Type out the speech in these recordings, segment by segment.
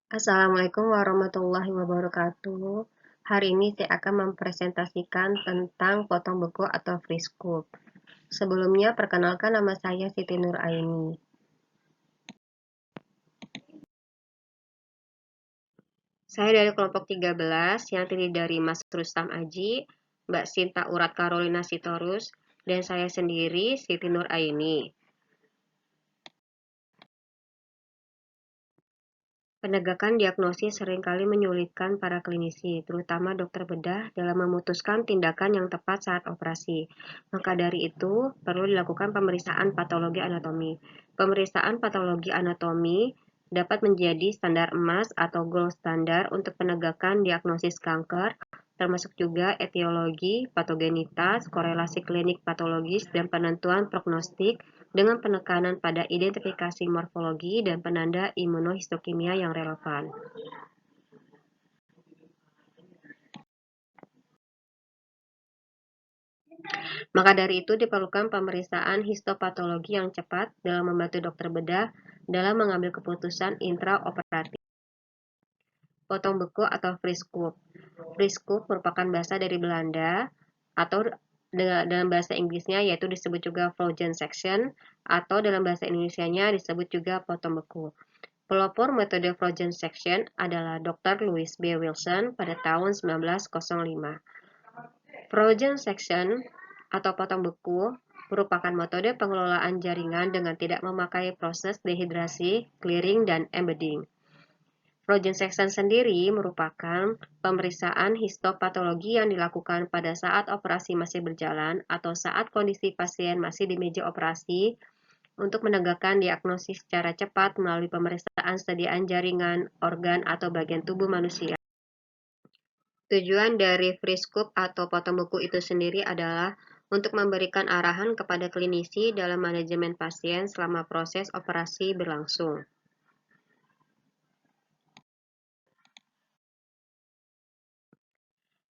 Assalamualaikum warahmatullahi wabarakatuh. Hari ini saya akan mempresentasikan tentang potong beku atau free scoop. Sebelumnya, perkenalkan nama saya Siti Nur Aini. Saya dari kelompok 13 yang terdiri dari Mas Rustam Aji, Mbak Sinta Urat Carolina Sitorus, dan saya sendiri Siti Nur Aini. Penegakan diagnosis seringkali menyulitkan para klinisi, terutama dokter bedah, dalam memutuskan tindakan yang tepat saat operasi. Maka dari itu, perlu dilakukan pemeriksaan patologi anatomi. Pemeriksaan patologi anatomi dapat menjadi standar emas atau gold standar untuk penegakan diagnosis kanker, termasuk juga etiologi, patogenitas, korelasi klinik patologis, dan penentuan prognostik dengan penekanan pada identifikasi morfologi dan penanda imunohistokimia yang relevan. Maka dari itu diperlukan pemeriksaan histopatologi yang cepat dalam membantu dokter bedah dalam mengambil keputusan intraoperatif. Potong beku atau free scoop. Free scoop merupakan bahasa dari Belanda atau dalam bahasa Inggrisnya yaitu disebut juga frozen section atau dalam bahasa Indonesianya disebut juga potong beku. Pelopor metode frozen section adalah Dr. Louis B. Wilson pada tahun 1905. Frozen section atau potong beku merupakan metode pengelolaan jaringan dengan tidak memakai proses dehidrasi, clearing, dan embedding. Frozen section sendiri merupakan pemeriksaan histopatologi yang dilakukan pada saat operasi masih berjalan atau saat kondisi pasien masih di meja operasi untuk menegakkan diagnosis secara cepat melalui pemeriksaan sediaan jaringan, organ, atau bagian tubuh manusia. Tujuan dari free scoop atau potong beku itu sendiri adalah untuk memberikan arahan kepada klinisi dalam manajemen pasien selama proses operasi berlangsung.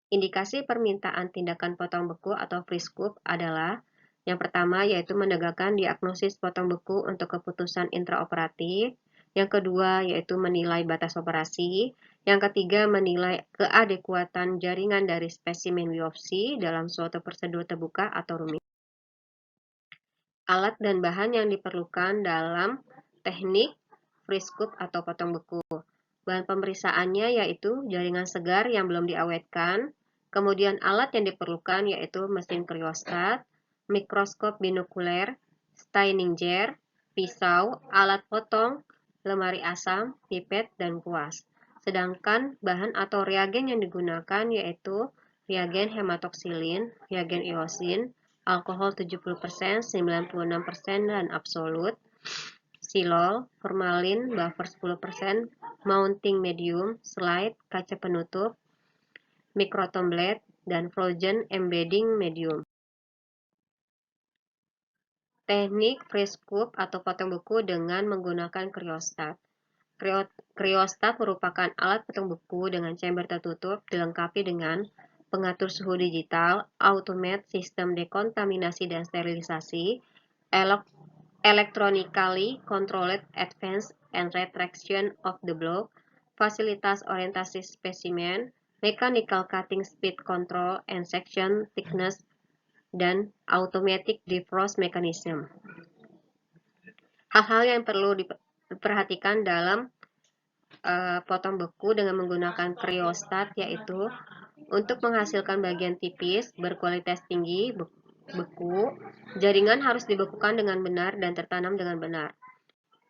Indikasi permintaan tindakan potong beku atau free scoop adalah yang pertama yaitu menegakkan diagnosis potong beku untuk keputusan intraoperatif, yang kedua yaitu menilai batas operasi, yang ketiga menilai keadekuatan jaringan dari spesimen biopsi dalam suatu prosedur terbuka atau rumit. Alat dan bahan yang diperlukan dalam teknik free scoop atau potong beku. Bahan pemeriksaannya yaitu jaringan segar yang belum diawetkan, kemudian alat yang diperlukan yaitu mesin kriostat, mikroskop binokuler, staining jar, pisau, alat potong, lemari asam, pipet, dan kuas. Sedangkan bahan atau reagen yang digunakan yaitu reagen hematoksilin, reagen iosin, alkohol 70%, 96%, dan absolut, silol, formalin, buffer 10%, mounting medium, slide, kaca penutup, mikrotomblade, dan frozen embedding medium. Teknik free scoop atau potong beku dengan menggunakan kriostat. Kriostat merupakan alat potong beku dengan chamber tertutup dilengkapi dengan pengatur suhu digital, automate sistem dekontaminasi dan sterilisasi, electronically controlled advance and retraction of the block, fasilitas orientasi spesimen, mechanical cutting speed control and section thickness, dan automatic defrost mechanism. Hal-hal yang perlu diperhatikan dalam potong beku dengan menggunakan kriostat yaitu untuk menghasilkan bagian tipis berkualitas tinggi beku, jaringan harus dibekukan dengan benar dan tertanam dengan benar.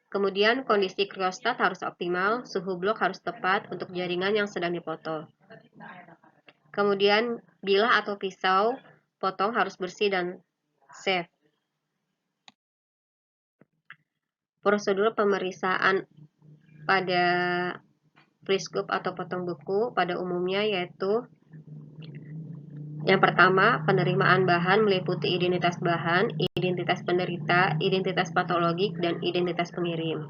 Kemudian kondisi kriostat harus optimal, suhu blok harus tepat untuk jaringan yang sedang dipotong. Kemudian bilah atau pisau potong harus bersih dan safe. Prosedur pemeriksaan pada free scoop atau potong beku pada umumnya yaitu yang pertama, penerimaan bahan meliputi identitas bahan, identitas penderita, identitas patologik, dan identitas pengirim.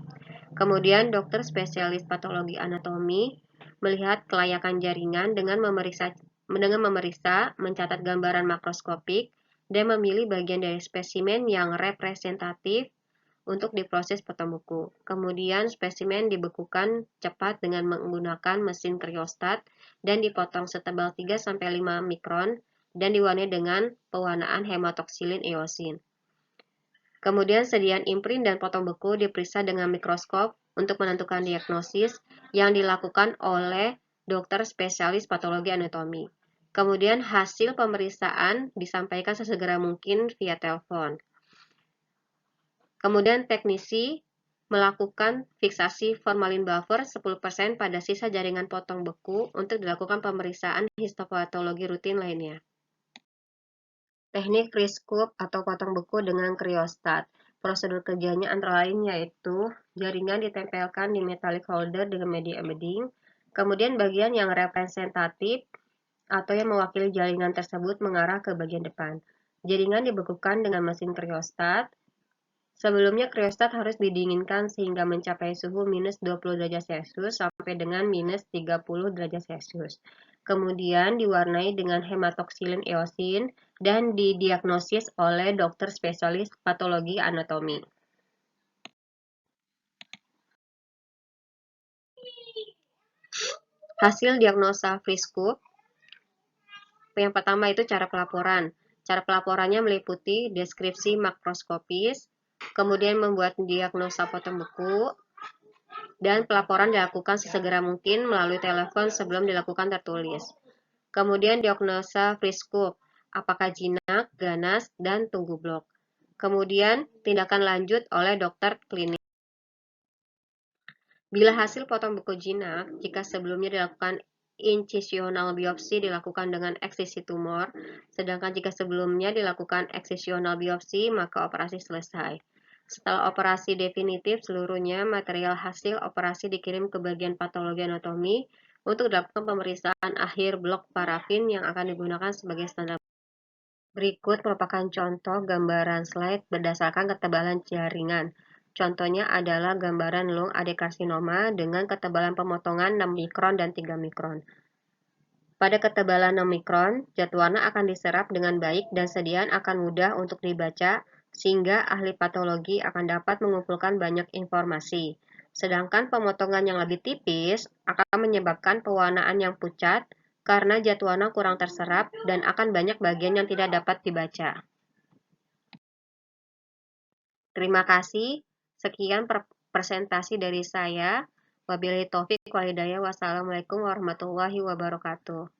Kemudian, dokter spesialis patologi anatomi melihat kelayakan jaringan dengan memeriksa, mencatat gambaran makroskopik, dan memilih bagian dari spesimen yang representatif untuk diproses potong buku. Kemudian spesimen dibekukan cepat dengan menggunakan mesin kriostat dan dipotong setebal 3-5 mikron dan diwarnai dengan pewarnaan hematoksilin eosin. Kemudian sediaan imprint dan potong beku diperiksa dengan mikroskop untuk menentukan diagnosis yang dilakukan oleh dokter spesialis patologi anatomi. Kemudian hasil pemeriksaan disampaikan sesegera mungkin via telepon. Kemudian teknisi melakukan fiksasi formalin buffer 10% pada sisa jaringan potong beku untuk dilakukan pemeriksaan histopatologi rutin lainnya. Teknik freeze scoop atau potong beku dengan kriostat. Prosedur kerjanya antara lain yaitu jaringan ditempelkan di metallic holder dengan media embedding, kemudian bagian yang representatif atau yang mewakili jaringan tersebut mengarah ke bagian depan. Jaringan dibekukan dengan mesin kriostat. Sebelumnya kriostat harus didinginkan sehingga mencapai suhu minus 20 derajat Celcius sampai dengan minus 30 derajat Celcius. Kemudian diwarnai dengan hematoksilin eosin dan didiagnosis oleh dokter spesialis patologi anatomi. Hasil diagnosa freeze scoop. Yang pertama itu cara pelaporan. Cara pelaporannya meliputi deskripsi makroskopis, kemudian membuat diagnosa potong beku, dan pelaporan dilakukan sesegera mungkin melalui telepon sebelum dilakukan tertulis. Kemudian diagnosa freeze scoop, apakah jinak, ganas, dan tunggu blok. Kemudian tindakan lanjut oleh dokter klinis. Bila hasil potong beku jinak, jika sebelumnya dilakukan incisional biopsi dilakukan dengan eksisi tumor, sedangkan jika sebelumnya dilakukan eksisional biopsi, maka operasi selesai. Setelah operasi definitif, seluruhnya material hasil operasi dikirim ke bagian patologi anatomi untuk dilakukan pemeriksaan akhir blok parafin yang akan digunakan sebagai standar. Berikut merupakan contoh gambaran slide berdasarkan ketebalan jaringan. Contohnya adalah gambaran lung adenokarsinoma dengan ketebalan pemotongan 6 mikron dan 3 mikron. Pada ketebalan 6 mikron, zat warna akan diserap dengan baik dan sediaan akan mudah untuk dibaca, sehingga ahli patologi akan dapat mengumpulkan banyak informasi. Sedangkan pemotongan yang lebih tipis akan menyebabkan pewarnaan yang pucat karena zat warna kurang terserap dan akan banyak bagian yang tidak dapat dibaca. Terima kasih. Sekian presentasi dari saya. Wabillahi taufik wal hidayah. Wassalamualaikum warahmatullahi wabarakatuh.